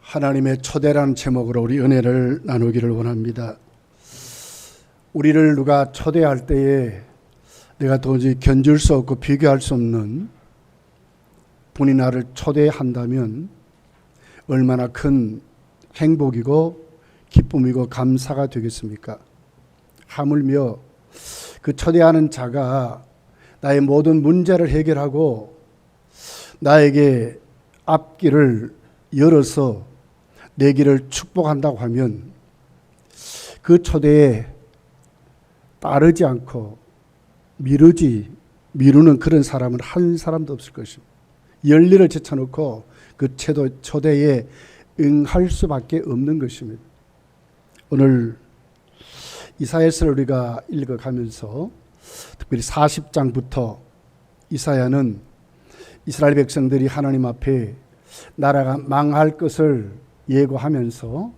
하나님의 초대라는 제목으로 우리 은혜를 나누기를 원합니다. 우리를 누가 초대할 때에 내가 도저히 견줄 수 없고 비교할 수 없는 분이 나를 초대한다면 얼마나 큰 행복이고 기쁨이고 감사가 되겠습니까? 하물며 그 초대하는 자가 나의 모든 문제를 해결하고 나에게 앞길을 열어서 내 길을 축복한다고 하면 그 초대에 따르지 않고 미루는 그런 사람은 한 사람도 없을 것입니다. 열리를 제쳐놓고 그 초대에 응할 수밖에 없는 것입니다. 오늘 이사야서를 우리가 읽어가면서 특별히 40장부터 이사야는 이스라엘 백성들이 하나님 앞에 나라가 망할 것을 예고하면서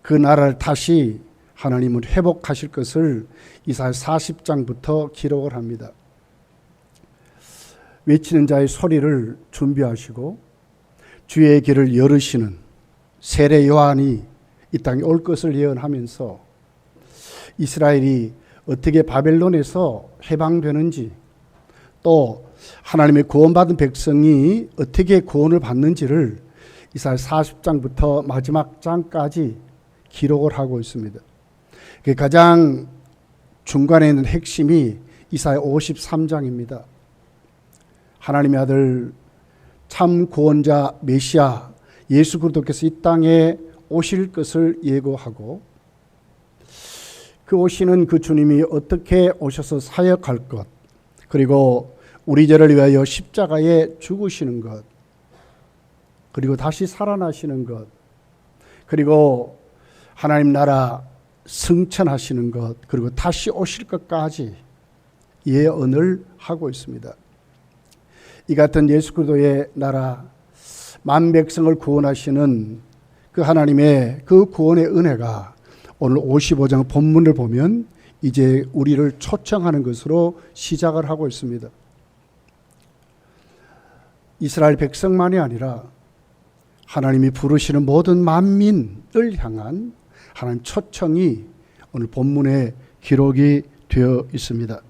그 나라를 다시 하나님은 회복하실 것을 이사야 40장부터 기록을 합니다. 외치는 자의 소리를 준비하시고 주의 길을 열으시는 세례 요한이 이 땅에 올 것을 예언하면서 이스라엘이 어떻게 바벨론에서 해방되는지 또 하나님의 구원받은 백성이 어떻게 구원을 받는지를 이사야 40장부터 마지막 장까지 기록을 하고 있습니다. 가장 중간에 있는 핵심이 이사야 53장입니다. 하나님의 아들 참 구원자 메시아 예수 그리스도께서 이 땅에 오실 것을 예고하고 그 오시는 그 주님이 어떻게 오셔서 사역할 것, 그리고 우리 죄를 위하여 십자가에 죽으시는 것, 그리고 다시 살아나시는 것, 그리고 하나님 나라 승천하시는 것, 그리고 다시 오실 것까지 예언을 하고 있습니다. 이 같은 예수 그리스도의 나라, 만 백성을 구원하시는 그 하나님의 그 구원의 은혜가 오늘 55장 본문을 보면 이제 우리를 초청하는 것으로 시작을 하고 있습니다. 이스라엘 백성만이 아니라 하나님이 부르시는 모든 만민을 향한 하나님 초청이 오늘 본문에 기록이 되어 있습니다.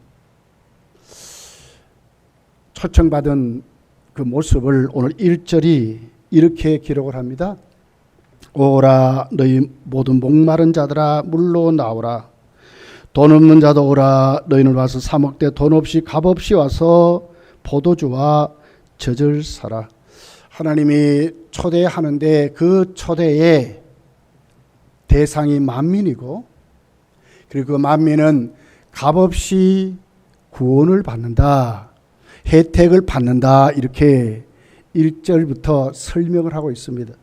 초청받은 그 모습을 오늘 1절이 이렇게 기록을 합니다. 오라 너희 모든 목마른 자들아 물로 나오라. 돈 없는 자도 오라. 너희는 와서 사 먹되 돈 없이 값 없이 와서 포도주와 젖을 사라. 하나님이 초대하는데 그 초대의 대상이 만민이고, 그리고 그 만민은 값없이 구원을 받는다, 혜택을 받는다, 이렇게 1절부터 설명을 하고 있습니다.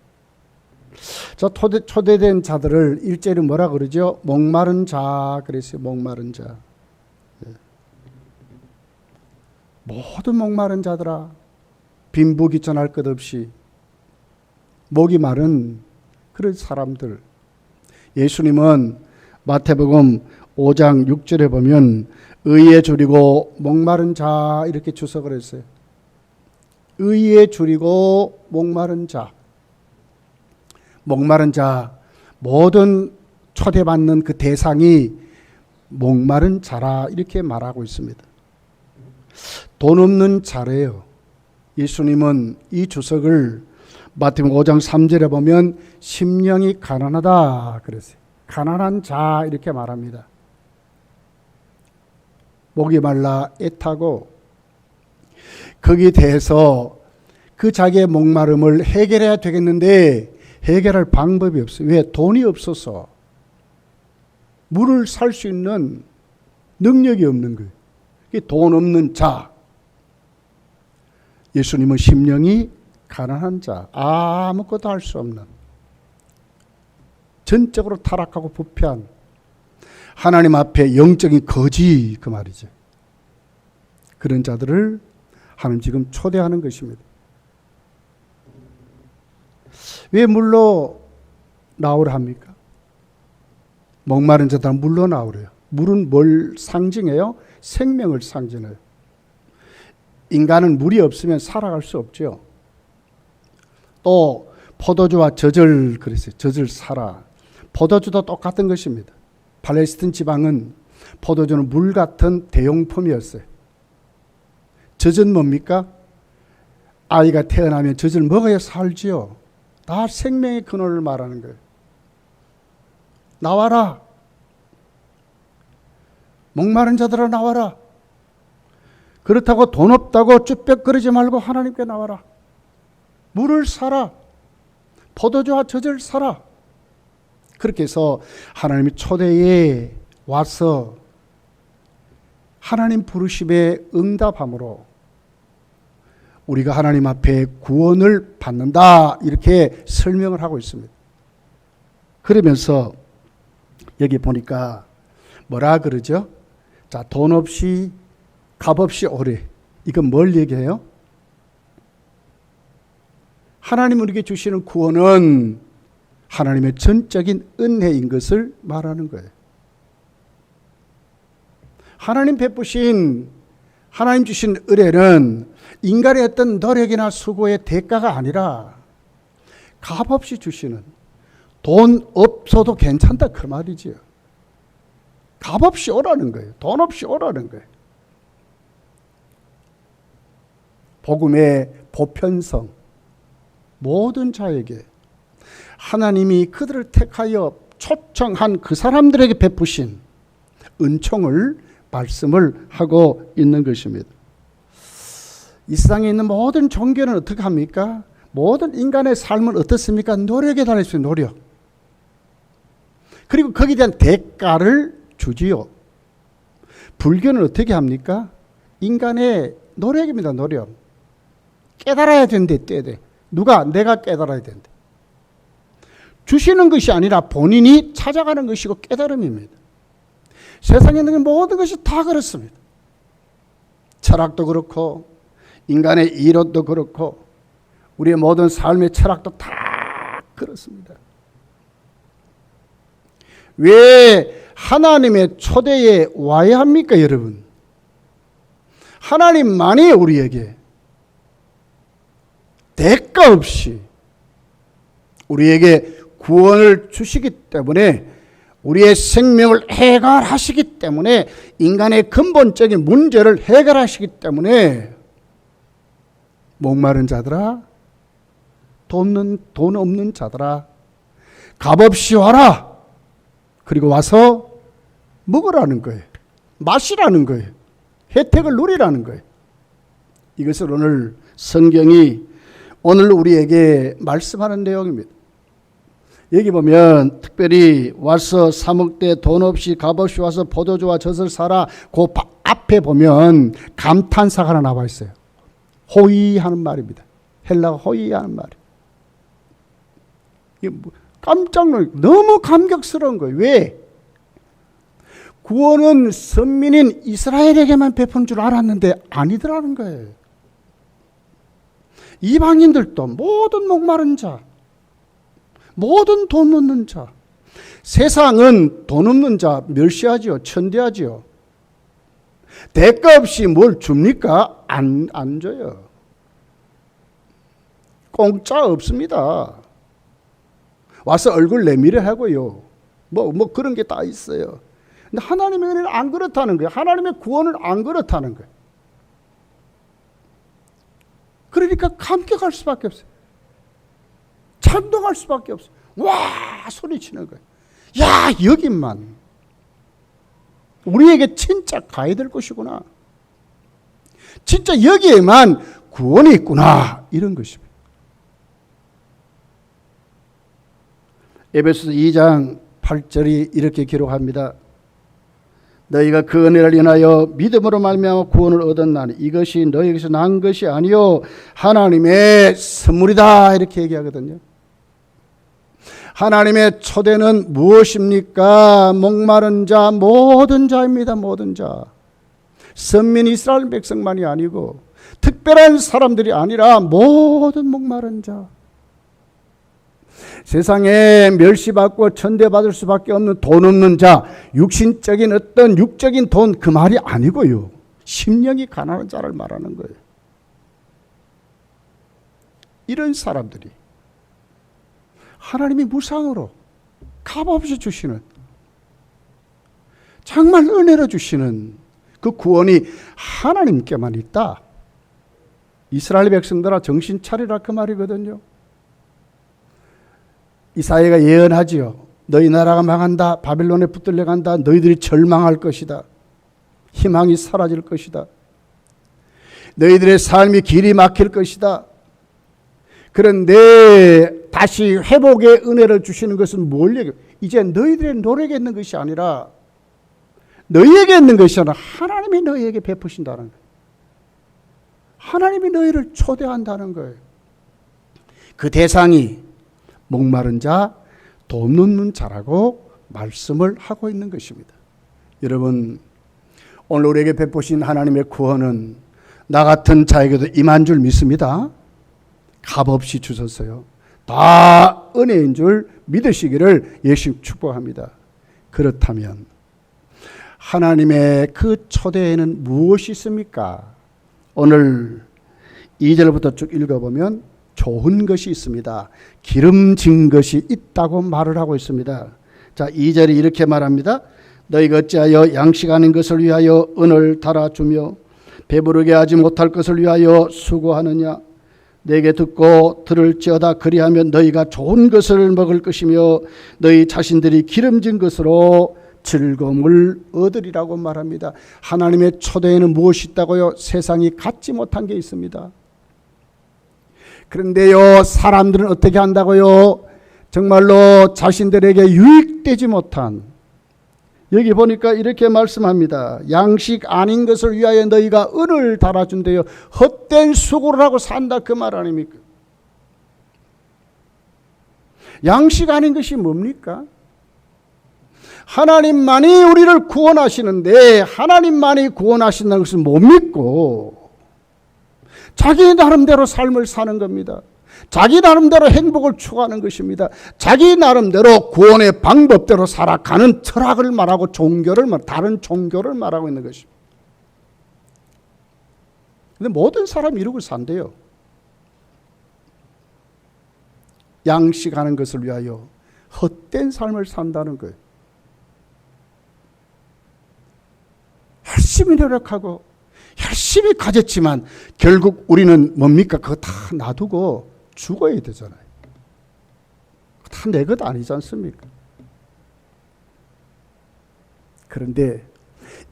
저 초대된 자들을 1절은 뭐라 그러죠? 목마른 자 그랬어요. 목마른 자. 모든 목마른 자들아, 빈부귀천할 것 없이 목이 마른 그런 사람들. 예수님은 마태복음 5장 6절에 보면 의에 줄이고 목마른 자 이렇게 주석을 했어요. 의에 줄이고 목마른 자. 목마른 자, 모든 초대받는 그 대상이 목마른 자라 이렇게 말하고 있습니다. 돈 없는 자래요. 예수님은 이 주석을 마태복음 5장 3절에 보면 심령이 가난하다 그랬어요. 가난한 자 이렇게 말합니다. 목이 말라 애타고 거기에 대해서 그 자기의 목마름을 해결해야 되겠는데 해결할 방법이 없어요. 왜? 돈이 없어서. 물을 살 수 있는 능력이 없는 거예요. 돈 없는 자. 예수님은 심령이 가난한 자, 아무것도 할 수 없는, 전적으로 타락하고 부패한, 하나님 앞에 영적인 거지 그 말이죠. 그런 자들을 하나님 지금 초대하는 것입니다. 왜 물로 나오라 합니까? 목마른 자들은 물로 나오래요. 물은 뭘 상징해요? 생명을 상징해요. 인간은 물이 없으면 살아갈 수 없죠. 또 포도주와 젖을 그랬어요. 젖을 사라. 포도주도 똑같은 것입니다. 팔레스틴 지방은 포도주는 물 같은 대용품이었어요. 젖은 뭡니까? 아이가 태어나면 젖을 먹어야 살지요. 다 생명의 근원을 말하는 거예요. 나와라. 목마른 자들아 나와라. 그렇다고 돈 없다고 쭈뼛거리지 말고 하나님께 나와라. 물을 사라. 포도주와 젖을 사라. 그렇게 해서 하나님의 초대에 와서 하나님 부르심에 응답함으로 우리가 하나님 앞에 구원을 받는다, 이렇게 설명을 하고 있습니다. 그러면서 여기 보니까 뭐라 그러죠? 자, 돈 없이 값 없이 오래. 이건 뭘 얘기해요? 하나님 우리에게 주시는 구원은 하나님의 전적인 은혜인 것을 말하는 거예요. 하나님 베푸신, 하나님 주신 은혜는 인간의 어떤 노력이나 수고의 대가가 아니라 값없이 주시는, 돈 없어도 괜찮다 그 말이지요. 값없이 오라는 거예요. 돈 없이 오라는 거예요. 복음의 보편성, 모든 자에게 하나님이 그들을 택하여 초청한 그 사람들에게 베푸신 은총을 말씀을 하고 있는 것입니다. 이 세상에 있는 모든 종교는 어떻게 합니까? 모든 인간의 삶은 어떻습니까? 노력에 달했어요. 노력. 그리고 거기에 대한 대가를 주지요. 불교는 어떻게 합니까? 인간의 노력입니다. 노력. 깨달아야 된대. 떼대. 누가? 내가 깨달아야 된대. 주시는 것이 아니라 본인이 찾아가는 것이고 깨달음입니다. 세상에 있는 모든 것이 다 그렇습니다. 철학도 그렇고 인간의 이론도 그렇고 우리의 모든 삶의 철학도 다 그렇습니다. 왜 하나님의 초대에 와야 합니까, 여러분? 하나님만이 우리에게 대가 없이 우리에게 구원을 주시기 때문에, 우리의 생명을 해결하시기 때문에, 인간의 근본적인 문제를 해결하시기 때문에 목마른 자들아, 돈 없는 자들아, 값없이 와라. 그리고 와서 먹으라는 거예요. 마시라는 거예요. 혜택을 누리라는 거예요. 이것을 오늘 성경이 오늘 우리에게 말씀하는 내용입니다. 여기 보면 특별히 와서 사 먹되 돈 없이 값없이 와서 포도주와 젖을 사라. 그 앞에 보면 감탄사가 하나 나와 있어요. 호의하는 말입니다. 헬라가 호의하는 말이에요. 이게 깜짝 놀라요. 너무 감격스러운 거예요. 왜? 구원은 선민인 이스라엘에게만 베푸는 줄 알았는데 아니더라는 거예요. 이방인들도, 모든 목마른 자, 모든 돈 없는 자, 세상은 돈 없는 자 멸시하지요. 천대하지요. 대가 없이 뭘 줍니까? 안 줘요. 공짜 없습니다. 와서 얼굴 내밀어 하고요. 뭐 그런 게 다 있어요. 근데 하나님의 은혜는 안 그렇다는 거예요. 하나님의 구원은 안 그렇다는 거예요. 그러니까 감격할 수밖에 없어요. 찬동할 수밖에 없어요. 와, 소리치는 거예요. 야, 여기만 우리에게 진짜 가야 될 것이구나. 진짜 여기에만 구원이 있구나. 이런 것입니다. 에베소서 2장 8절이 이렇게 기록합니다. 너희가 그 은혜를 인하여 믿음으로 말미암아 구원을 얻었나니 이것이 너희에게서 난 것이 아니요 하나님의 선물이다. 이렇게 얘기하거든요. 하나님의 초대는 무엇입니까? 목마른 자, 모든 자입니다. 모든 자. 선민 이스라엘 백성만이 아니고 특별한 사람들이 아니라 모든 목마른 자. 세상에 멸시받고 천대받을 수밖에 없는 돈 없는 자, 육신적인 어떤 육적인 돈, 그 말이 아니고요. 심령이 가난한 자를 말하는 거예요. 이런 사람들이 하나님이 무상으로 값없이 주시는, 정말 은혜로 주시는 그 구원이 하나님께만 있다. 이스라엘 백성들아 정신 차리라 그 말이거든요. 이사야가 예언하지요. 너희 나라가 망한다. 바벨론에 붙들려 간다. 너희들이 절망할 것이다. 희망이 사라질 것이다. 너희들의 삶이 길이 막힐 것이다. 그런데 다시 회복의 은혜를 주시는 것은 뭘 얘기해요? 이제 너희들의 노력에 있는 것이 아니라 너희에게 있는 것이 아니라 하나님이 너희에게 베푸신다는 거예요. 하나님이 너희를 초대한다는 거예요. 그 대상이 목마른 자, 돈 없는 자라고 말씀을 하고 있는 것입니다. 여러분, 오늘 우리에게 베푸신 하나님의 구원은 나 같은 자에게도 임한 줄 믿습니다. 값없이 주셨어요. 다 은혜인 줄 믿으시기를 예수 축복합니다. 그렇다면 하나님의 그 초대에는 무엇이 있습니까? 오늘 2절부터 쭉 읽어보면 좋은 것이 있습니다. 기름진 것이 있다고 말을 하고 있습니다. 자, 2절이 이렇게 말합니다. 너희가 어찌하여 양식 아닌 것을 위하여 은을 달아주며 배부르게 하지 못할 것을 위하여 수고하느냐. 내게 듣고 들을지어다. 그리하면 너희가 좋은 것을 먹을 것이며 너희 자신들이 기름진 것으로 즐거움을 얻으리라고 말합니다. 하나님의 초대에는 무엇이 있다고요? 세상이 갖지 못한 게 있습니다. 그런데요, 사람들은 어떻게 한다고요? 정말로 자신들에게 유익되지 못한, 여기 보니까 이렇게 말씀합니다. 양식 아닌 것을 위하여 너희가 은을 달아준대요. 헛된 수고를 하고 산다 그 말 아닙니까? 양식 아닌 것이 뭡니까? 하나님만이 우리를 구원하시는데 하나님만이 구원하신다는 것을 못 믿고 자기 나름대로 삶을 사는 겁니다. 자기 나름대로 행복을 추구하는 것입니다. 자기 나름대로 구원의 방법대로 살아가는 철학을 말하고 다른 종교를 말하고 있는 것입니다. 그런데 모든 사람이 이러고 산대요. 양식하는 것을 위하여 헛된 삶을 산다는 거예요. 열심히 노력하고 열심히 가졌지만 결국 우리는 뭡니까? 그거 다 놔두고 죽어야 되잖아요. 다 내 것 아니지 않습니까? 그런데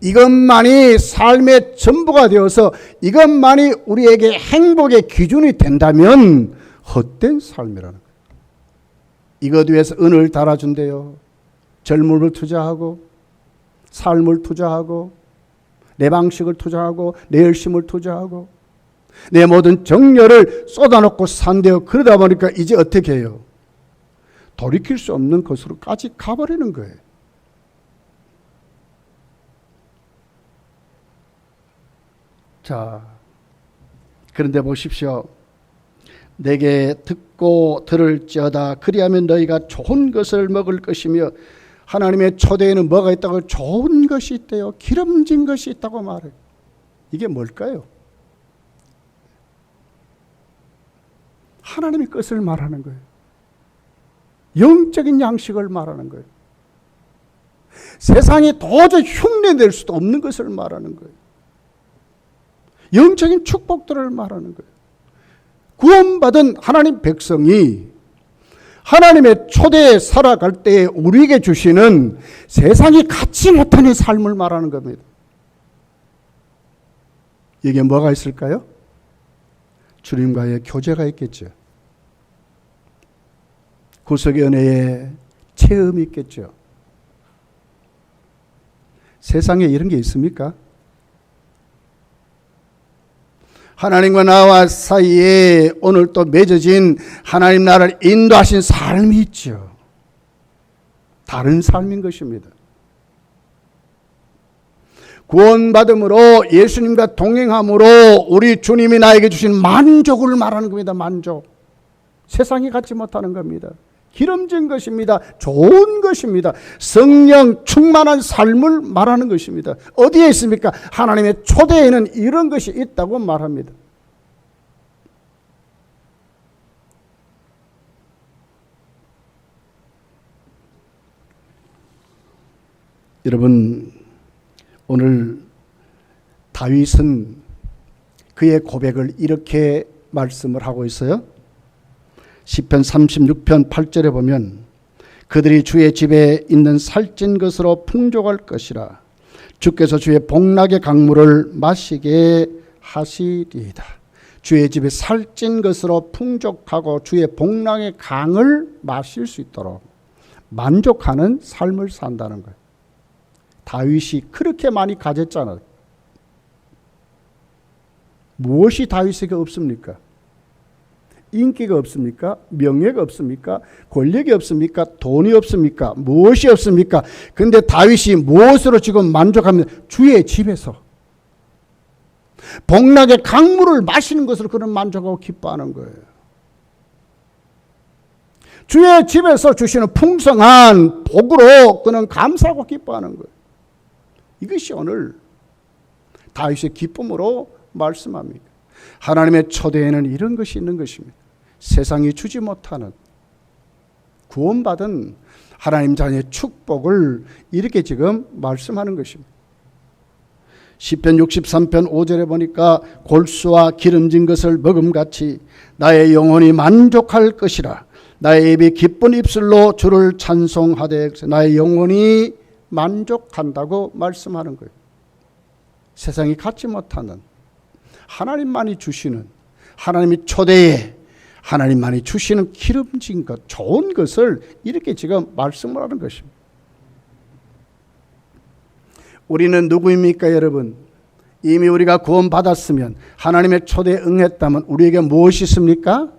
이것만이 삶의 전부가 되어서 이것만이 우리에게 행복의 기준이 된다면 헛된 삶이라는 거예요. 이것 위해서 은을 달아준대요. 젊음을 투자하고 삶을 투자하고 내 방식을 투자하고 내 열심을 투자하고 내 모든 정열을 쏟아놓고 산대요. 그러다 보니까 이제 어떻게 해요? 돌이킬 수 없는 것으로까지 가버리는 거예요. 자, 그런데 보십시오. 내게 듣고 들을지어다. 그리하면 너희가 좋은 것을 먹을 것이며, 하나님의 초대에는 뭐가 있다고? 좋은 것이 있대요. 기름진 것이 있다고 말해요. 이게 뭘까요? 하나님의 것을 말하는 거예요. 영적인 양식을 말하는 거예요. 세상에 도저히 흉내낼 수도 없는 것을 말하는 거예요. 영적인 축복들을 말하는 거예요. 구원받은 하나님 백성이 하나님의 초대에 살아갈 때 우리에게 주시는 세상이 갖지 못하는 삶을 말하는 겁니다. 이게 뭐가 있을까요? 주님과의 교제가 있겠죠. 구속의 은혜의 체험이 있겠죠. 세상에 이런 게 있습니까? 하나님과 나와 사이에 오늘 또 맺어진 하나님 나라를 인도하신 삶이 있죠. 다른 삶인 것입니다. 구원받음으로 예수님과 동행함으로 우리 주님이 나에게 주신 만족을 말하는 겁니다. 만족. 세상이 갖지 못하는 겁니다. 기름진 것입니다. 좋은 것입니다. 성령 충만한 삶을 말하는 것입니다. 어디에 있습니까? 하나님의 초대에는 이런 것이 있다고 말합니다. 여러분, 오늘 다윗은 그의 고백을 이렇게 말씀을 하고 있어요. 시편 36편 8절에 보면 그들이 주의 집에 있는 살찐 것으로 풍족할 것이라. 주께서 주의 복락의 강물을 마시게 하시리이다. 주의 집에 살찐 것으로 풍족하고 주의 복락의 강을 마실 수 있도록 만족하는 삶을 산다는 거예요. 다윗이 그렇게 많이 가졌잖아요. 무엇이 다윗에게 없습니까? 인기가 없습니까? 명예가 없습니까? 권력이 없습니까? 돈이 없습니까? 무엇이 없습니까? 근데 다윗이 무엇으로 지금 만족합니다? 주의 집에서 복락의 강물을 마시는 것으로 그는 만족하고 기뻐하는 거예요. 주의 집에서 주시는 풍성한 복으로 그는 감사하고 기뻐하는 거예요. 이것이 오늘 다윗의 기쁨으로 말씀합니다. 하나님의 초대에는 이런 것이 있는 것입니다. 세상이 주지 못하는 구원받은 하나님 자녀의 축복을 이렇게 지금 말씀하는 것입니다. 시편 63편 5절에 보니까 골수와 기름진 것을 먹음같이 나의 영혼이 만족할 것이라. 나의 입이 기쁜 입술로 주를 찬송하되. 나의 영혼이 만족한다고 말씀하는 거예요. 세상이 갖지 못하는 하나님만이 주시는, 하나님이 초대에 하나님만이 주시는 기름진 것, 좋은 것을 이렇게 지금 말씀을 하는 것입니다. 우리는 누구입니까, 여러분? 이미 우리가 구원받았으면, 하나님의 초대에 응했다면 우리에게 무엇이 있습니까?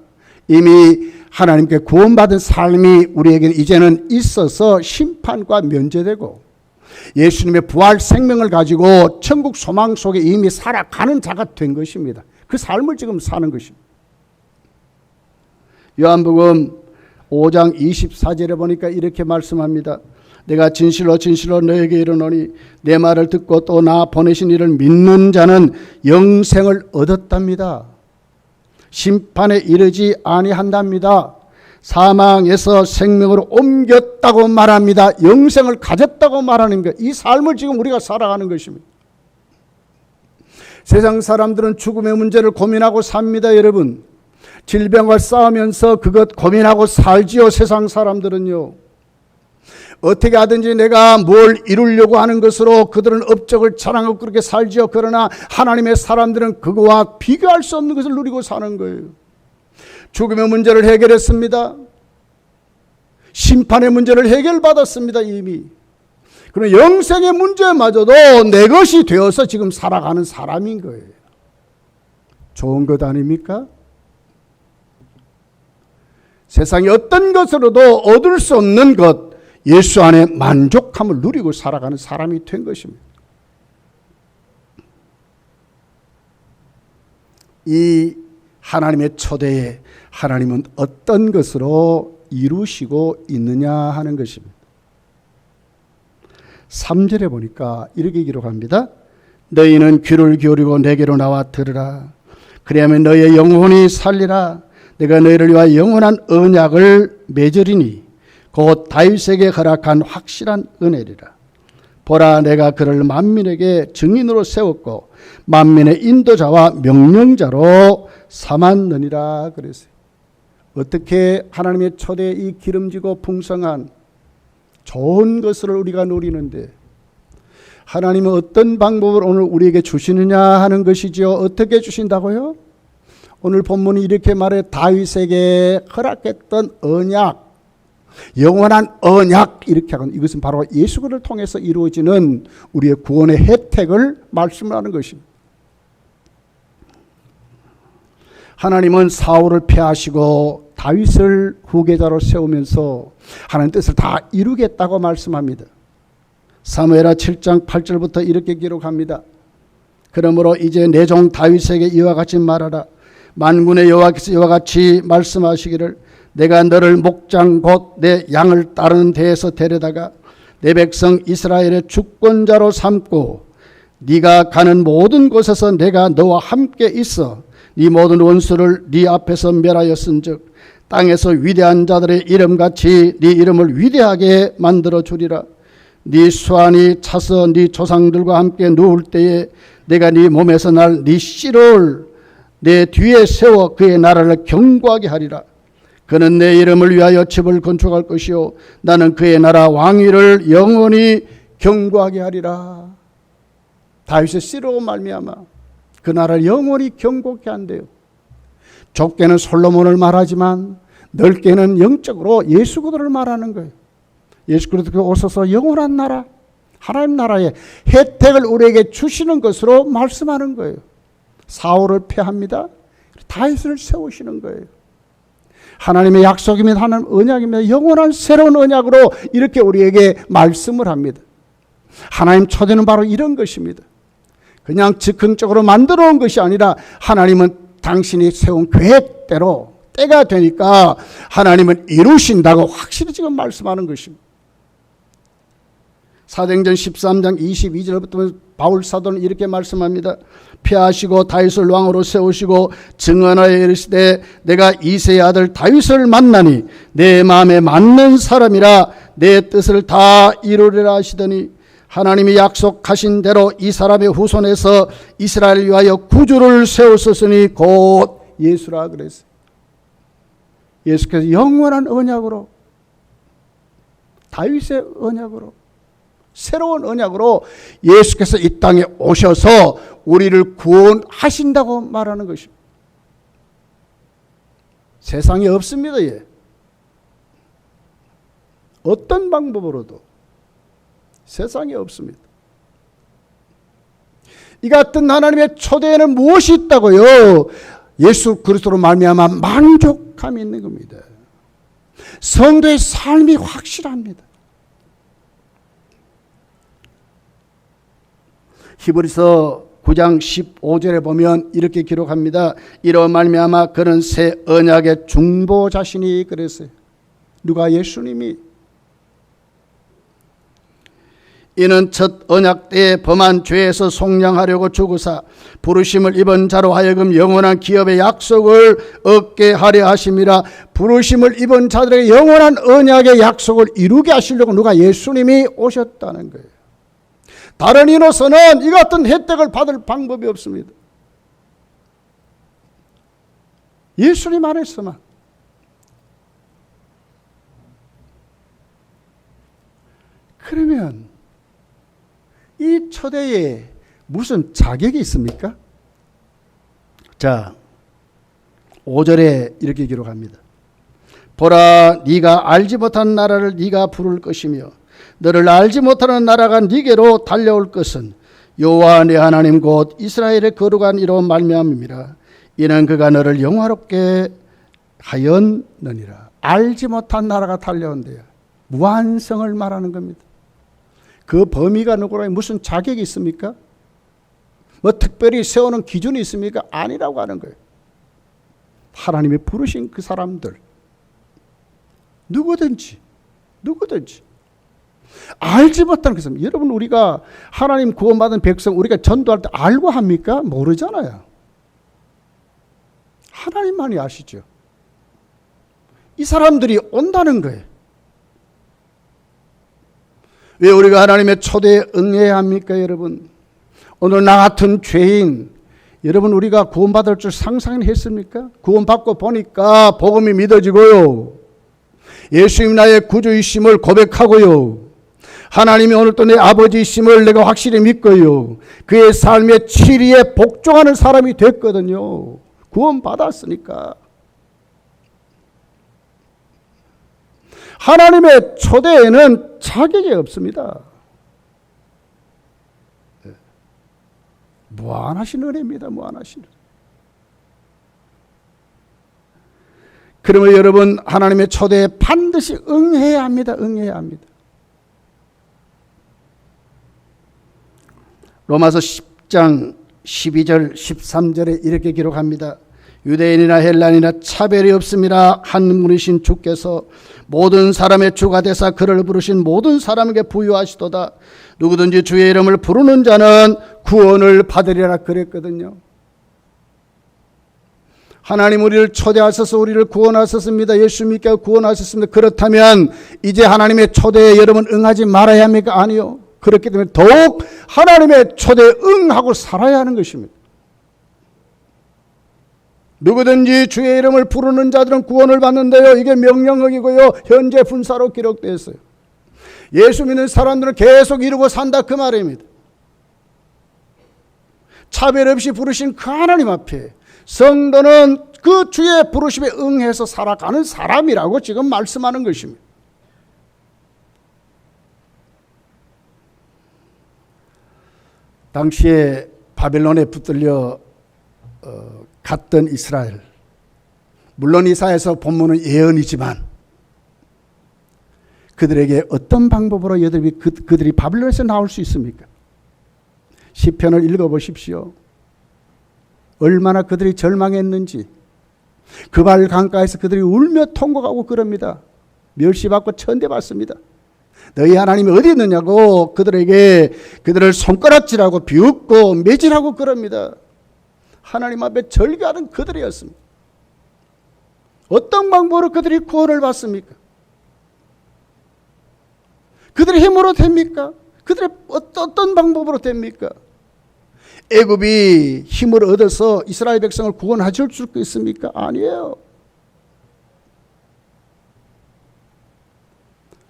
이미 하나님께 구원받은 삶이 우리에게 이제는 있어서 심판과 면제되고 예수님의 부활 생명을 가지고 천국 소망 속에 이미 살아가는 자가 된 것입니다. 그 삶을 지금 사는 것입니다. 요한복음 5장 24절에 보니까 이렇게 말씀합니다. 내가 진실로 진실로 너에게 이르노니 내 말을 듣고 또 나 보내신 이를 믿는 자는 영생을 얻었답니다. 심판에 이르지 아니한답니다. 사망에서 생명으로 옮겼다고 말합니다. 영생을 가졌다고 말하는 것. 이 삶을 지금 우리가 살아가는 것입니다. 세상 사람들은 죽음의 문제를 고민하고 삽니다, 여러분. 질병과 싸우면서 그것 고민하고 살지요, 세상 사람들은요. 어떻게 하든지 내가 뭘 이루려고 하는 것으로 그들은 업적을 자랑하고 그렇게 살지요. 그러나 하나님의 사람들은 그거와 비교할 수 없는 것을 누리고 사는 거예요. 죽음의 문제를 해결했습니다. 심판의 문제를 해결받았습니다, 이미. 그럼 영생의 문제마저도 내 것이 되어서 지금 살아가는 사람인 거예요. 좋은 것 아닙니까? 세상의 어떤 것으로도 얻을 수 없는 것, 예수 안에 만족함을 누리고 살아가는 사람이 된 것입니다. 이 하나님의 초대에 하나님은 어떤 것으로 이루시고 있느냐 하는 것입니다. 3절에 보니까 이렇게 기록합니다. 너희는 귀를 기울이고 내게로 나와 들으라. 그리하면 너희의 영혼이 살리라. 내가 너희를 위하여 영원한 언약을 맺으리니 곧 다윗에게 허락한 확실한 은혜리라. 보라, 내가 그를 만민에게 증인으로 세웠고 만민의 인도자와 명령자로 삼았느니라 그랬어요. 어떻게 하나님의 초대에 이 기름지고 풍성한 좋은 것을 우리가 누리는데 하나님은 어떤 방법을 오늘 우리에게 주시느냐 하는 것이죠. 어떻게 주신다고요? 오늘 본문이 이렇게 말해 다윗에게 허락했던 언약, 영원한 언약 이렇게 하고 이것은 바로 예수 그리스도를 통해서 이루어지는 우리의 구원의 혜택을 말씀하는 것입니다. 하나님은 사울을 패하시고 다윗을 후계자로 세우면서 하나님 뜻을 다 이루겠다고 말씀합니다. 사무엘하 7장 8절부터 이렇게 기록합니다. 그러므로 이제 내 종 다윗에게 이와 같이 말하라. 만군의 여호와께서 이와 같이 말씀하시기를 내가 너를 목장 곧 내 양을 따르는 데에서 데려다가 내 백성 이스라엘의 주권자로 삼고 네가 가는 모든 곳에서 내가 너와 함께 있어 네 모든 원수를 네 앞에서 멸하였은즉 땅에서 위대한 자들의 이름같이 네 이름을 위대하게 만들어 주리라. 네 수완이 차서 네 조상들과 함께 누울 때에 내가 네 몸에서 날 네 씨를 내 뒤에 세워 그의 나라를 견고하게 하리라. 그는 내 이름을 위하여 집을 건축할 것이요 나는 그의 나라 왕위를 영원히 견고하게 하리라. 다윗의 씨로 말미암아 그 나라를 영원히 견고하게 한대요. 좁게는 솔로몬을 말하지만 넓게는 영적으로 예수 그리스도를 말하는 거예요. 예수 그리스도가 오셔서 영원한 나라, 하나님 나라의 혜택을 우리에게 주시는 것으로 말씀하는 거예요. 사울을 패합니다. 다윗을 세우시는 거예요. 하나님의 약속이면 하나님 언약이면 영원한 새로운 언약으로 이렇게 우리에게 말씀을 합니다. 하나님 초대는 바로 이런 것입니다. 그냥 즉흥적으로 만들어 온 것이 아니라 하나님은 당신이 세운 계획대로 때가 되니까 하나님은 이루신다고 확실히 지금 말씀하는 것입니다. 사도행전 13장 22절부터 바울 사도는 이렇게 말씀합니다. 피하시고 다윗을 왕으로 세우시고 증언하여 이르시되 내가 이새의 아들 다윗을 만나니 내 마음에 맞는 사람이라 내 뜻을 다 이루리라 하시더니 하나님이 약속하신 대로 이 사람의 후손에서 이스라엘을 위하여 구주를 세우셨으니 곧 예수라 그랬어요. 예수께서 영원한 언약으로, 다윗의 언약으로, 새로운 언약으로 예수께서 이 땅에 오셔서 우리를 구원하신다고 말하는 것입니다. 세상에 없습니다. 어떤 방법으로도 세상에 없습니다. 이 같은 하나님의 초대에는 무엇이 있다고요? 예수 그리스도로 말미암아 만족함이 있는 겁니다. 성도의 삶이 확실합니다. 히브리서 9장 15절에 보면 이렇게 기록합니다. 이로 말미암아 그는 새 언약의 중보자시니 그랬어요. 누가? 예수님이. 이는 첫 언약 때에 범한 죄에서 속량하려고 죽으사 부르심을 입은 자로 하여금 영원한 기업의 약속을 얻게 하려 하심이라. 부르심을 입은 자들에게 영원한 언약의 약속을 이루게 하시려고 누가? 예수님이 오셨다는 거예요. 다른 이로서는 이 같은 혜택을 받을 방법이 없습니다. 예수님 안에서만. 그러면 이 초대에 무슨 자격이 있습니까? 자, 5절에 이렇게 기록합니다. 보라, 네가 알지 못한 나라를 네가 부를 것이며 너를 알지 못하는 나라가 네게로 달려올 것은 여호와 네 하나님 곧 이스라엘의 거룩한 이로 말미암음이라. 이는 그가 너를 영화롭게 하였느니라. 알지 못한 나라가 달려온대요. 무한성을 말하는 겁니다. 그 범위가 누구라? 무슨 자격이 있습니까? 뭐 특별히 세우는 기준이 있습니까? 아니라고 하는 거예요. 하나님이 부르신 그 사람들 누구든지 알지 못하는 것은, 여러분 우리가 하나님 구원받은 백성 우리가 전도할 때 알고 합니까? 모르잖아요. 하나님만이 아시죠. 이 사람들이 온다는 거예요. 왜 우리가 하나님의 초대에 응해야 합니까? 여러분 오늘 나 같은 죄인, 여러분 우리가 구원받을 줄 상상했습니까? 구원받고 보니까 복음이 믿어지고요, 예수님 나의 구주이심을 고백하고요, 하나님이 오늘 또 내 아버지이심을 내가 확실히 믿고요, 그의 삶의 치리에 복종하는 사람이 됐거든요. 구원받았으니까. 하나님의 초대에는 자격이 없습니다. 무한하신 은혜입니다. 무한하신 은혜. 그러면 여러분 하나님의 초대에 반드시 응해야 합니다. 응해야 합니다. 로마서 10장 12절 13절에 이렇게 기록합니다. 유대인이나 헬라인이나 차별이 없음이라 한 분이신 주께서 모든 사람의 주가 되사 그를 부르신 모든 사람에게 부유하시도다. 누구든지 주의 이름을 부르는 자는 구원을 받으리라 그랬거든요. 하나님 우리를 초대하셔서 우리를 구원하셨습니다. 예수 믿게 구원하셨습니다. 그렇다면 이제 하나님의 초대에 여러분 응하지 말아야 합니까? 아니요. 그렇기 때문에 더욱 하나님의 초대에 응하고 살아야 하는 것입니다. 누구든지 주의 이름을 부르는 자들은 구원을 받는데요. 이게 명령어이고요. 현재 분사로 기록되어 있어요. 예수 믿는 사람들은 계속 이루고 산다 그 말입니다. 차별 없이 부르신 그 하나님 앞에 성도는 그 주의 부르심에 응해서 살아가는 사람이라고 지금 말씀하는 것입니다. 당시에 바벨론에 붙들려 갔던 이스라엘, 물론 이사야서 본문은 예언이지만 그들에게 어떤 방법으로 그들이 바벨론에서 나올 수 있습니까? 시편을 읽어보십시오. 얼마나 그들이 절망했는지. 그발 강가에서 그들이 울며 통곡하고 그럽니다. 멸시받고 천대받습니다. 너희 하나님이 어디 있느냐고 그들을 손가락질하고 비웃고 매질하고 그럽니다. 하나님 앞에 절규하는 그들이었습니다. 어떤 방법으로 그들이 구원을 받습니까? 그들의 힘으로 됩니까? 그들의 어떤 방법으로 됩니까? 애굽이 힘을 얻어서 이스라엘 백성을 구원하실 수 있습니까? 아니에요.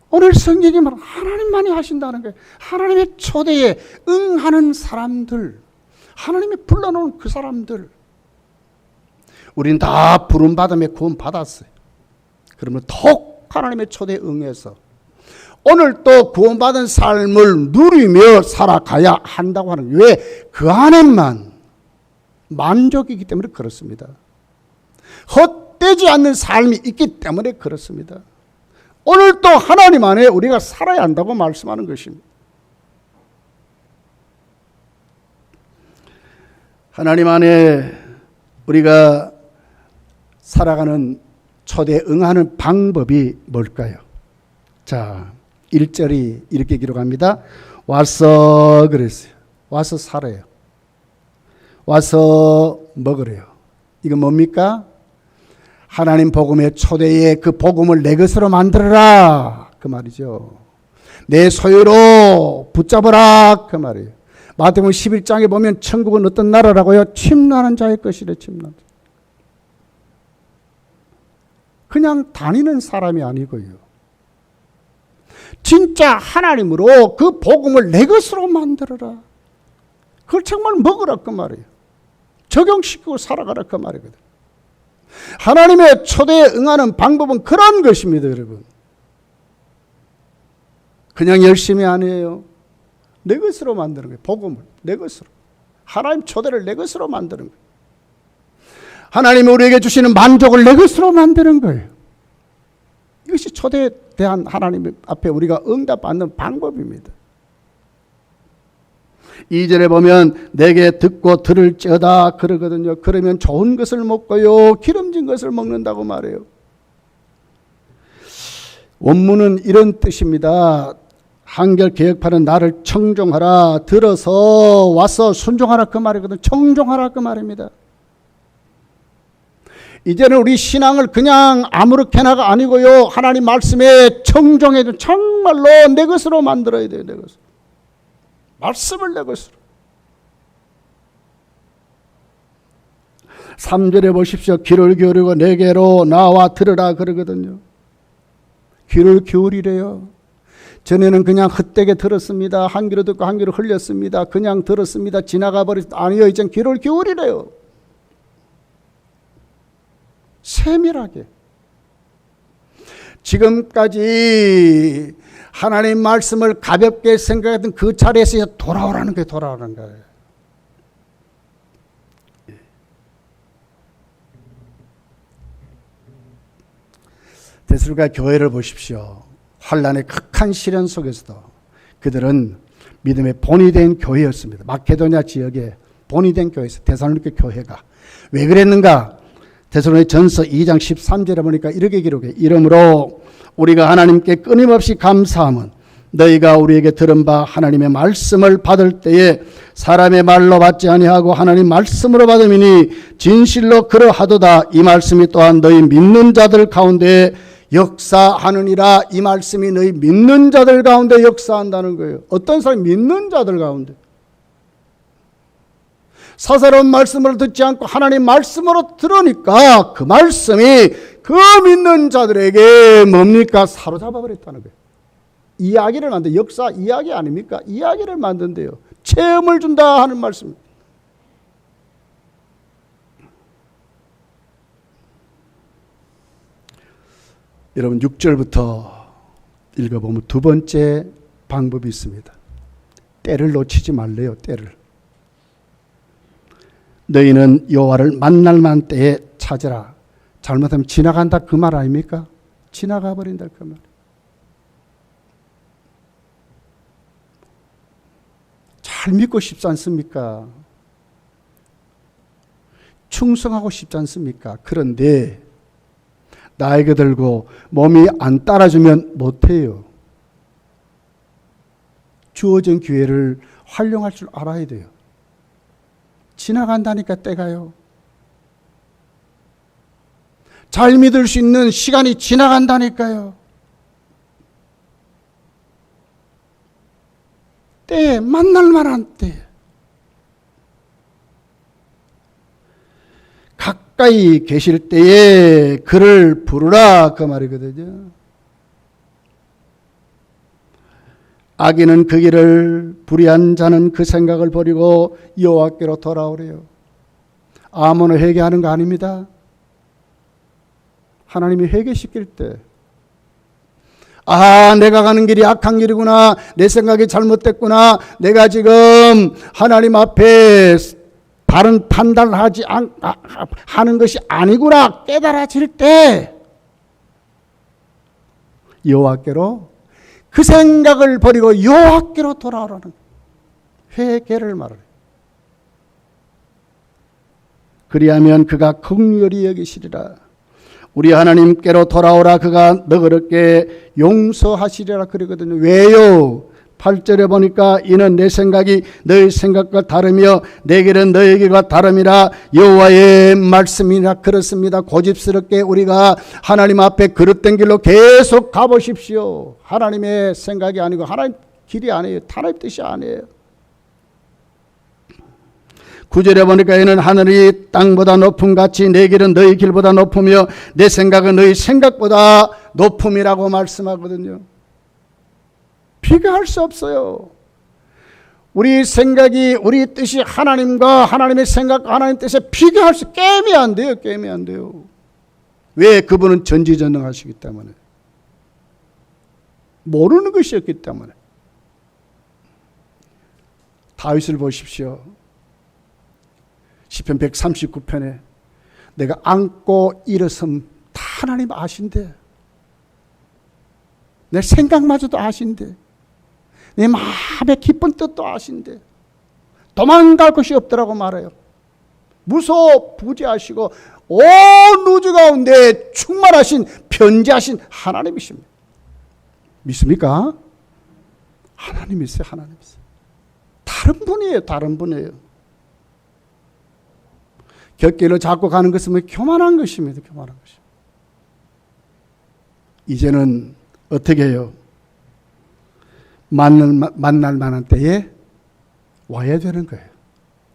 오늘 성경이 말하는 하나님만이 하신다는 거예요. 하나님의 초대에 응하는 사람들, 하나님이 불러놓은 그 사람들, 우린 다 부름받음에 구원받았어요. 그러면 더욱 하나님의 초대에 응해서 오늘 또 구원받은 삶을 누리며 살아가야 한다고 하는, 왜? 그 안에만 만족이기 때문에 그렇습니다. 헛되지 않는 삶이 있기 때문에 그렇습니다. 오늘 또 하나님 안에 우리가 살아야 한다고 말씀하는 것입니다. 하나님 안에 우리가 살아가는 초대에 응하는 방법이 뭘까요? 자, 1절이 이렇게 기록합니다. 와서 그랬어요. 와서 살아요. 와서 먹으래요. 이건 뭡니까? 하나님 복음의 초대에 그 복음을 내 것으로 만들어라 그 말이죠. 내 소유로 붙잡아라 그 말이에요. 마태복음 11장에 보면 천국은 어떤 나라라고요? 침노하는 자의 것이래. 침노하는 자. 그냥 다니는 사람이 아니고요. 진짜 하나님으로 그 복음을 내 것으로 만들어라. 그걸 정말 먹으라 그 말이에요. 적용시키고 살아가라 그 말이거든. 하나님의 초대에 응하는 방법은 그런 것입니다, 여러분. 그냥 열심히 아니에요. 내 것으로 만드는 거예요. 복음을 내 것으로. 하나님 초대를 내 것으로 만드는 거예요. 하나님이 우리에게 주시는 만족을 내 것으로 만드는 거예요. 이것이 초대에 대한 하나님 앞에 우리가 응답받는 방법입니다. 2절에 보면 내게 듣고 들을지어다 그러거든요. 그러면 좋은 것을 먹고요, 기름진 것을 먹는다고 말해요. 원문은 이런 뜻입니다. 한글 개혁판은 나를 청종하라, 들어서 와서 순종하라 그 말이거든요. 청종하라 그 말입니다. 이제는 우리 신앙을 그냥 아무렇게나가 아니고요, 하나님 말씀에 청종해도 정말로 내 것으로 만들어야 돼요. 내 것으로. 말씀을 내 것으로. 3절에 보십시오. 귀를 기울이고 내게로 나와 들으라 그러거든요. 귀를 기울이래요. 전에는 그냥 헛되게 들었습니다. 한 귀로 듣고 한 귀로 흘렸습니다. 그냥 들었습니다. 지나가 버렸습니다. 아니요, 이젠 귀를 기울이래요. 세밀하게. 지금까지 하나님 말씀을 가볍게 생각했던 그 자리에서 돌아오라는 거예요. 돌아오라는 거예요. 데살로니가 교회를 보십시오. 환난의 극한 시련 속에서도 그들은 믿음의 본이 된 교회였습니다. 마케도냐 지역에 본이 된 교회에서 데살로니가 교회가 왜 그랬는가? 데살로니가 전서 2장 13절에 보니까 이렇게 기록해. 이러므로 우리가 하나님께 끊임없이 감사함은 너희가 우리에게 들은 바 하나님의 말씀을 받을 때에 사람의 말로 받지 아니하고 하나님 말씀으로 받음이니 진실로 그러하도다. 이 말씀이 또한 너희 믿는 자들 가운데 역사하느니라. 이 말씀이 너희 믿는 자들 가운데 역사한다는 거예요. 어떤 사람이 믿는 자들 가운데. 사사로운 말씀을 듣지 않고 하나님 말씀으로 들으니까 그 말씀이 그 믿는 자들에게 뭡니까? 사로잡아 버렸다는 거예요. 이야기를 만든 역사 이야기 아닙니까? 이야기를 만든대요. 체험을 준다 하는 말씀. 여러분 6절부터 읽어보면 두 번째 방법이 있습니다. 때를 놓치지 말래요. 때를. 너희는 여호와를 만날 만한 때에 찾으라. 잘못하면 지나간다 그 말 아닙니까? 지나가 버린다 그 말. 잘 믿고 싶지 않습니까? 충성하고 싶지 않습니까? 그런데 나이가 들고 몸이 안 따라주면 못해요. 주어진 기회를 활용할 줄 알아야 돼요. 지나간다니까 때가요. 잘 믿을 수 있는 시간이 지나간다니까요. 때, 만날 만한 때. 가까이 계실 때에 그를 부르라 그 말이거든요. 악인은 그 길을 불의한 자는 그 생각을 버리고 여호와께로 돌아오래요. 아무나 회개하는 거 아닙니다. 하나님이 회개시킬 때 내가 가는 길이 악한 길이구나. 내 생각이 잘못됐구나. 내가 지금 하나님 앞에 바른 판단을 하는 것이 아니구나 깨달아질 때 여호와께로 그 생각을 버리고 여호와께로 돌아오라는 회개를 말해요. 그리하면 그가 긍휼히 여기시리라. 우리 하나님께로 돌아오라. 그가 너그럽게 용서하시리라 그러거든요. 왜요? 8절에 보니까 이는 내 생각이 너희 생각과 다르며 내 길은 너희 길과 다름이라. 여호와의 말씀이라. 그렇습니다. 고집스럽게 우리가 하나님 앞에 그릇된 길로 계속 가보십시오. 하나님의 생각이 아니고 하나님 길이 아니에요. 하나님 뜻이 아니에요. 9절에 보니까 이는 하늘이 땅보다 높음같이 내 길은 너희 길보다 높으며 내 생각은 너희 생각보다 높음이라고 말씀하거든요. 비교할 수 없어요. 우리 생각이 우리 뜻이 하나님과 하나님의 생각과 하나님 뜻에 비교할 수 게임이 안 돼요. 게임이 안 돼요. 왜? 그분은 전지전능하시기 때문에. 모르는 것이었기 때문에. 다윗을 보십시오. 시편 139편에 내가 안고 일어섬 다 하나님 아신대. 내 생각마저도 아신대. 내 마음의 깊은 뜻도 아신대. 도망갈 것이 없더라고 말해요. 무소 부지하시고 온 우주 가운데 충만하신 편지하신 하나님이십니다. 믿습니까? 하나님이세요. 하나님이세요. 다른 분이에요. 다른 분이에요. 곁길을 잡고 가는 것은 교만한 것입니다. 교만한 것입니다. 이제는 어떻게 해요? 만날 만한 때에 와야 되는 거예요.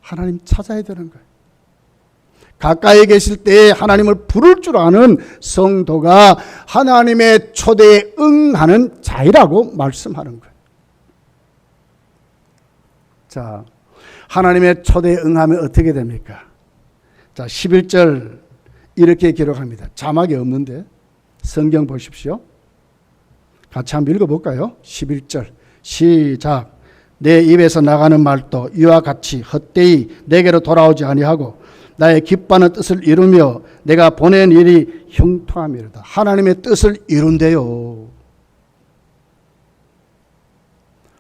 하나님 찾아야 되는 거예요. 가까이 계실 때에 하나님을 부를 줄 아는 성도가 하나님의 초대에 응하는 자이라고 말씀하는 거예요. 자, 하나님의 초대에 응하면 어떻게 됩니까? 자, 11절 이렇게 기록합니다. 자막이 없는데 성경 보십시오. 같이 한번 읽어볼까요? 11절 시작. 내 입에서 나가는 말도 이와 같이 헛되이 내게로 돌아오지 아니하고 나의 기뻐하는 뜻을 이루며 내가 보낸 일이 형통함이로다. 하나님의 뜻을 이룬대요.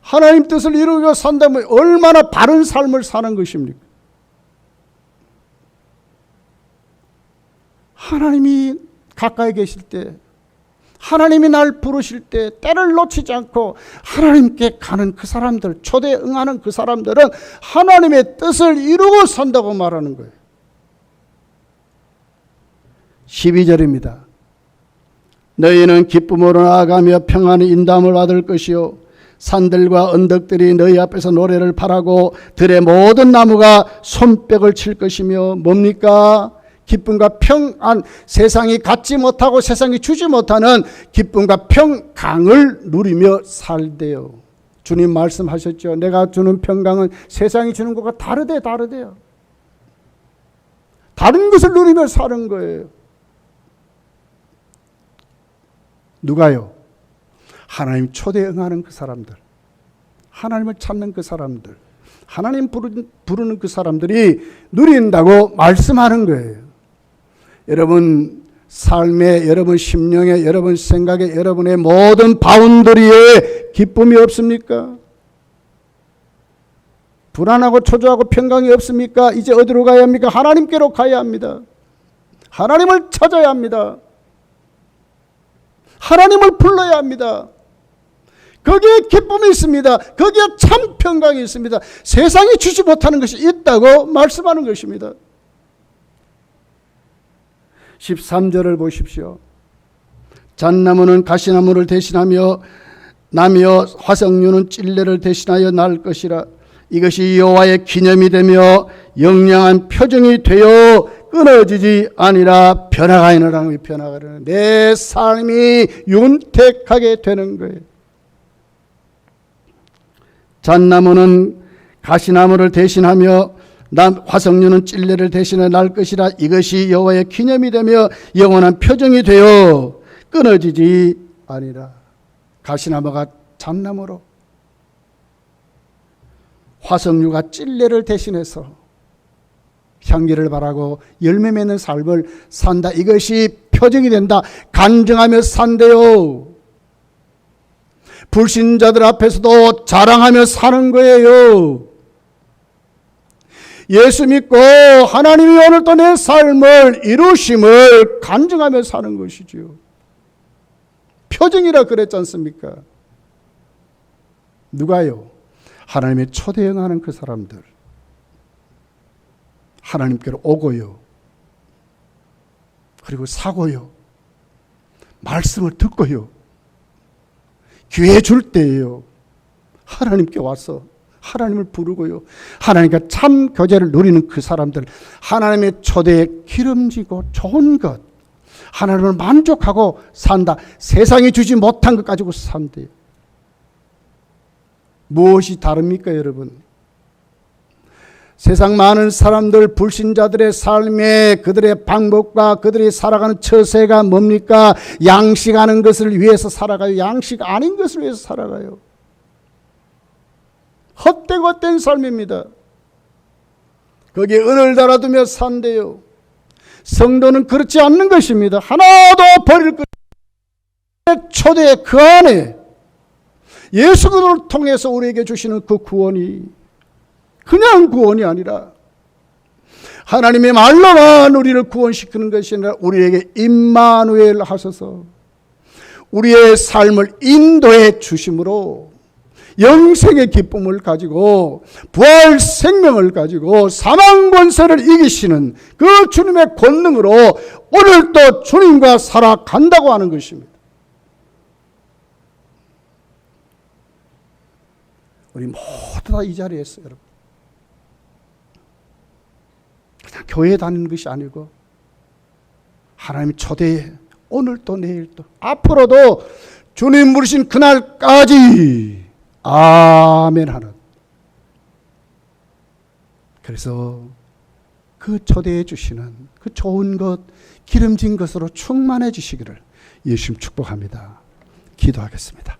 하나님 뜻을 이루고 산다면 얼마나 바른 삶을 사는 것입니까? 하나님이 가까이 계실 때 하나님이 날 부르실 때 때를 놓치지 않고 하나님께 가는 그 사람들, 초대에 응하는 그 사람들은 하나님의 뜻을 이루고 산다고 말하는 거예요. 12절입니다. 너희는 기쁨으로 나아가며 평안의 인도함을 받을 것이요 산들과 언덕들이 너희 앞에서 노래를 바라고 들의 모든 나무가 손뼉을 칠 것이며 뭡니까? 기쁨과 평안, 세상이 갖지 못하고 세상이 주지 못하는 기쁨과 평강을 누리며 살대요. 주님 말씀하셨죠. 내가 주는 평강은 세상이 주는 것과 다르대요. 다른 것을 누리며 사는 거예요. 누가요? 하나님 초대에 응하는 그 사람들, 하나님을 찾는 그 사람들, 하나님 부르는 그 사람들이 누린다고 말씀하는 거예요. 여러분 삶에, 여러분 심령에, 여러분 생각에, 여러분의 모든 바운더리에 기쁨이 없습니까? 불안하고 초조하고 평강이 없습니까? 이제 어디로 가야 합니까? 하나님께로 가야 합니다. 하나님을 찾아야 합니다. 하나님을 불러야 합니다. 거기에 기쁨이 있습니다. 거기에 참 평강이 있습니다. 세상이 주지 못하는 것이 있다고 말씀하는 것입니다. 13절을 보십시오. 잣나무는 가시나무를 대신하며 나며 화석류는 찔레를 대신하여 날 것이라. 이것이 여호와의 기념이 되며 영영한 표정이 되어 끊어지지 아니라 변화가 있느라는 변화가 되는 내 삶이 윤택하게 되는 거예요. 잣나무는 가시나무를 대신하며 화석류는 찔레를 대신해 날 것이라. 이것이 여호와의 기념이 되며 영원한 표정이 되어 끊어지지 아니라. 가시나무가 잣나무로, 화석류가 찔레를 대신해서 향기를 바라고 열매 맺는 삶을 산다. 이것이 표정이 된다. 간증하며 산대요. 불신자들 앞에서도 자랑하며 사는 거예요. 예수 믿고 하나님이 오늘 또 내 삶을 이루심을 간증하며 사는 것이죠. 표정이라 그랬지 않습니까? 누가요? 하나님의 초대에 응하는 그 사람들. 하나님께로 오고요. 그리고 사고요. 말씀을 듣고요. 기회 줄 때예요. 하나님께 와서 하나님을 부르고요. 하나님과 참 교제를 누리는 그 사람들, 하나님의 초대에 기름지고 좋은 것, 하나님을 만족하고 산다. 세상이 주지 못한 것 가지고 산대요. 무엇이 다릅니까, 여러분? 세상 많은 사람들, 불신자들의 삶에 그들의 방법과 그들이 살아가는 처세가 뭡니까? 양식하는 것을 위해서 살아가요. 양식 아닌 것을 위해서 살아가요. 헛된 삶입니다. 거기에 은을 달아두며 산대요. 성도는 그렇지 않는 것입니다. 하나도 버릴 것 초대 그 안에 예수 그리스도를 통해서 우리에게 주시는 그 구원이 그냥 구원이 아니라 하나님의 말로만 우리를 구원시키는 것이 아니라 우리에게 임마누엘 하셔서 우리의 삶을 인도해 주심으로 영생의 기쁨을 가지고 부활 생명을 가지고 사망 권세를 이기시는 그 주님의 권능으로 오늘도 주님과 살아간다고 하는 것입니다. 우리 모두 다 이 자리에 있어요, 여러분. 그냥 교회 다니는 것이 아니고 하나님 초대에 오늘도 내일도 앞으로도 주님 부르신 그날까지 아멘 하는. 그래서 그 초대해 주시는 그 좋은 것, 기름진 것으로 충만해 주시기를 예수님 축복합니다. 기도하겠습니다.